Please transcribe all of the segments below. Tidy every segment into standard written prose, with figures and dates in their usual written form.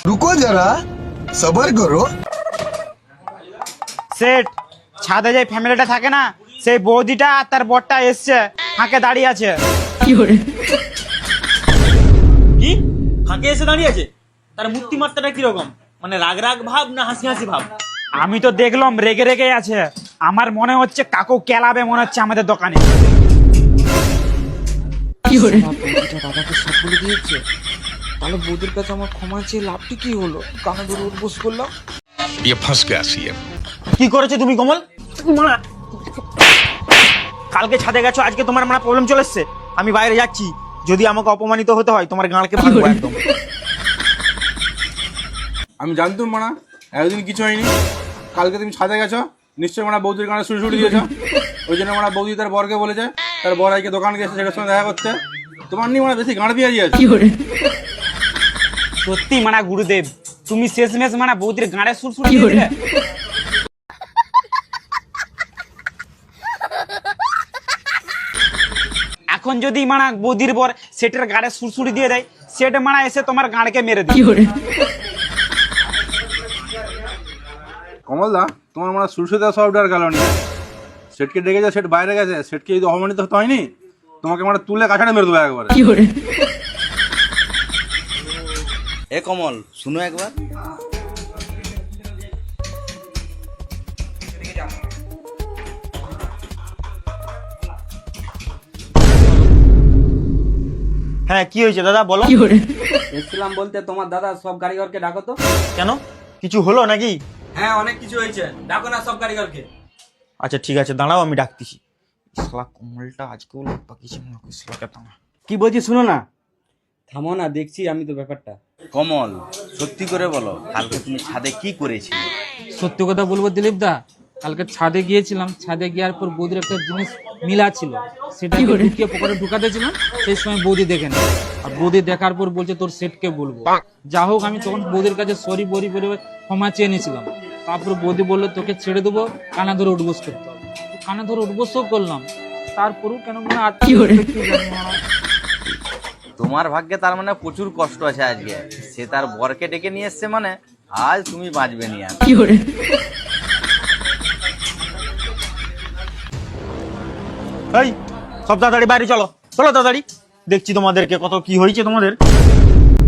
रुको जरा सबर करो। সেট ছাদে যে ফ্যামিলিটা থাকে না, সেই বৌদিটা আর তার বরটা এসছে, ফাঁকে দাঁড়িয়ে আছে। কি ফাঁকে এসে দাঁড়িয়ে আছে? তার মূর্তিমাত্রাটা কিরকম, মানে রাগ রাগ ভাব না হাসি হাসি ভাব? আমি তো দেখলাম রেগে রেগে আছে, আমার মনে হচ্ছে কাকু কেলাবে মনে হচ্ছে আমাদের দোকানে। দাদাকে সব বলে দিয়েছে, তাহলে বৌদির কাছে আমার ক্ষমা চেয়ে লাভটি কি হলো? কানে ধরে উঠবোস করলাম। কি করেছে তুমি কমল? কালকে ছাদে গেছো, আজকে তোমার মানে প্রবলেম চলে এসছে। আমি বাইরে যাচ্ছি, যদি আমাকে অপমানিত হতে হয় তোমার গাঁড়কে ভাঙবো একদম। আমি জানতাম মানা এতদিন কিছু হয়নি, কালকে তুমি ছাদে গেছো, নিশ্চয়ই মানা বৌদির গানে শুরু দিয়েছো। ওই জন্য মানা বৌদি তার বরকে বলেছে, তার বর আজকে দোকানে গেছে সেটার সঙ্গে দেখা করতে। তোমার নিয়ে মানে বেশি গাঁড় পেঁয়াজি আছে। সত্যি মানে গুরুদেব, তুমি শেষমেশ মানে বৌদির গাঁড়ে সুরসুরি দিয়ে দিলে। এখন যদি মানে বৌদির বর সেটের গাড়ে সুরসুরি দিয়ে দেয়, সেট মানে এসে তোমার গাঁড়কে মেরে দেয়। কমল দা, তোমার মানে সুরসুদা সব ডার গেল নি, সেটকে ডেকেছে, সেট বাইরে গেছে, সেটকে যদি অপমানিত হতে হয়নি, তোমাকে মানে তুলে কাছাড়ে মেরে দেবো একবারে। এ কমল, শুনো একবার। হ্যাঁ কি হয়েছে দাদা বলো। এসছিলাম বলতে তোমার দাদা সব কারিগরকে ডাকো তো। কেন, কিছু হলো নাকি? হ্যাঁ অনেক কিছু হয়েছে, ডাকো না সব কারিগরকে। আচ্ছা ঠিক আছে, দাঁড়াও আমি ডাকতেছি। শালা কমলটা আজকেও লোক পাকিয়েছে মনে হয়, শালাকে দাঁড়া। কি বলছি শুনো না। থামো না, দেখছি আমি তো ব্যাপারটা। কমল, সত্যি করে বলো, কালকে তুমি ছাদে কি করেছিলে? সত্যি কথা বলবো দিলীপ দা, কালকে ছাদে গিয়েছিলাম, ছাদে গিয়ার পর বৌদির একটা জিনিস মিলা ছিল, সেটা ঢুকিয়ে পকেটে ঢুকাতে ছিলাম, সেই সময় বৌদি দেখে না। আর বৌদি দেখার পর বলছে তোর সেটকে বলবো। যা হোক আমি তখন বৌদির কাছে সরি বরি বলে ক্ষমা চেয়ে নিয়েছিলাম। তারপর বৌদি বললো তোকে ছেড়ে দেবো, কানা ধরে উঠবোস করতে হবে। কানা ধরে উঠবোসও করলাম, তারপরেও কেন মানে আর তোমার ভাগ্যে তার মানে প্রচুর কষ্ট আছে আজকে। সে তার বরকে ডেকে নিয়ে এসছে, মানে আজ তুমি বাঁচবে নি আর। এই সব তাড়াতাড়ি বাইরে চলো, চলো তাড়াতাড়ি, দেখছি তোমাদেরকে কত কি হয়েছে তোমাদের।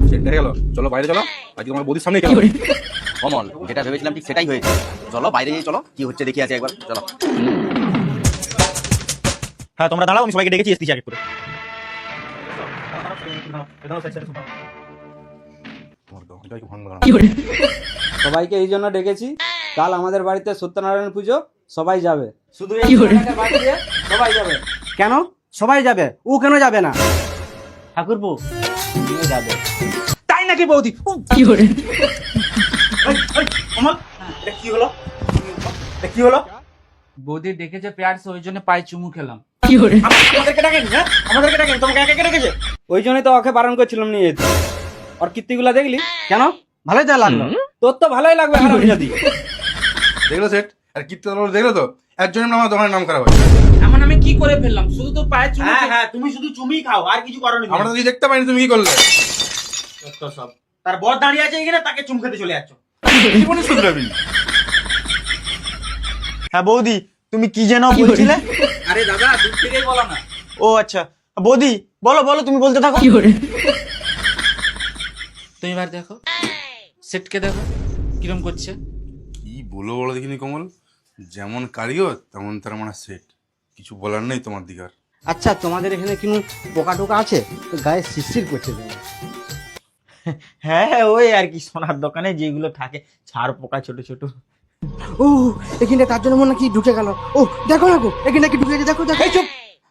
সেট দেখে গেল, চলো বাইরে চলো, আজকে তোমার বৌদির সামনে কেন? কমল, যেটা ভেবেছিলাম ঠিক সেটাই হয়েছে। চলো বাইরে গিয়ে চলো, কি হচ্ছে দেখি আছে একবার, চলো। হ্যাঁ তোমরা দাঁড়াও, আমি সবাইকে ডেকেছি, এসেছি আগে করে। সবাইকে এই জন্য ডেকেছি, কাল আমাদের বাড়িতে সত্যনারায়ণ পুজো, সবাই যাবে। শুধু এই বাড়ি দিয়ে সবাই যাবে। কেন সবাই যাবে? ও কেন যাবে না? ঠাকুরপো তুমিও যাবে। তাই নাকি বৌদি? কমল, এটা কি হলো? এটা কি হলো? বৌদি ডেকেছে পেয়ারস, ওই জন্য পায়ে চুমু খেলাম। আমাদেরকে ডাকেনি, হ্যাঁ আমাদেরকে ডাকেনি, তোমাকে একা ডেকেছে। ওই জন্যই তো ওকে বারণ করছিলাম নিয়ে যেতে। আর কীর্তিগুলা দেখলি? কেন ভালোই তো লাগলো। তোর তো ভালোই লাগবে হারামজাদি। দেখলো সেট, আর কীর্তি দেখলো তো, এর জন্য আমার দোকানের নাম খারাপ হয়েছে। এমন আমি কি করে ফেললাম? শুধু তো পায়ে চুমু। হ্যাঁ হ্যাঁ, তুমি শুধু চুমিই খাও, আর কিছু করো না। আমরা তো দেখতে পাইনি তুমি কি করলে। সব তার বর দাঁড়িয়ে আছে এখানে, তাকে চুম খেতে চলে যাচ্ছ। জীবনে শুধরাবি। হ্যাঁ বৌদি, তুমি কি যেন বলছিলে? আরে দাদা দূর থেকেই বলো না। ও আচ্ছা বৌদি, বলো বলো, তুমি বলতে থাকো। তুমি এবার দেখো, সেটকে দেখো কিরম করছে। কি বলো বলো দেখিনি কমল, যেমন কারিগর তেমন তার মানে সেট, কিছু বলার নেই তোমার দিকে আর। আচ্ছা তোমাদের এখানে কি পোকা টোকা আছে? তো গায়ে শিরশির করছে। হ্যাঁ হ্যাঁ, ওই আর কি, সোনার দোকানে যেগুলো থাকে ছাড় পোকা ছোট ছোট। ও এখানে তার জন্য মনে হয় কি ঢুকে গেল। ও দেখো না গো, এখানে কি ঢুকে গেছে, দেখো দেখো। এই চুপ,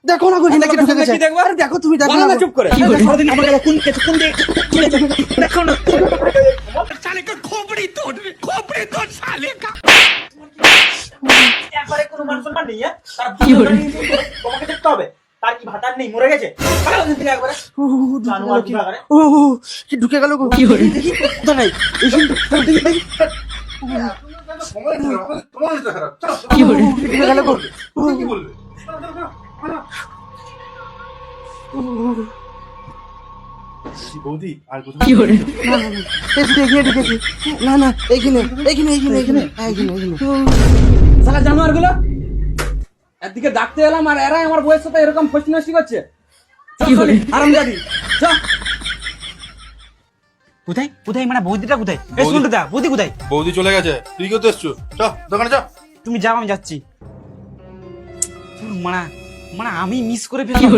দেখো না গো, এখানে কি ঢুকে গেছে। আরে দেখো, তুমি দেখো না, চুপ করে। সারাদিন আমাকে কোন কেছে কোন দিকে দেখো না। साले का खोपड़ी तोड़ साले का। একবারে কোনো মান সম্মান নেই, হ্যাঁ? তার তোমাকে দেখতে হবে, তার কি ভাতার নেই, মরে গেছে। পালাও এখান থেকে একবারে। জানোয়ার কি বাগারে। ও কি ঢুকে গেল গো, কি হলো দেখি কোথা নাই। দেখি দেখি কি ঢুকে গেল গো। বলবে? বৌদি আর কোথাও না না না এই শুধু এখানে ঢুকেছি না না এইখানে এইখানে এইখানে এইখানে হ্যাঁ, এইখানে এইখানে সালা জানোয়ার গুলো একদিকে ডাকতে এলাম আর এরাই আমার বউয়ের সাথে এরকম ফষ্টি নষ্টি করছে আরামজাদি চল কোথায় কোথায় মানে বৌদিটা কোথায় এই শুনতে দা বৌদি কোথায় বৌদি চলে গেছে তুই কেউ তো এসছো চ দোকানে চ তুমি যাও আমি যাচ্ছি মানা মানা আমি মিস করে ফেললাম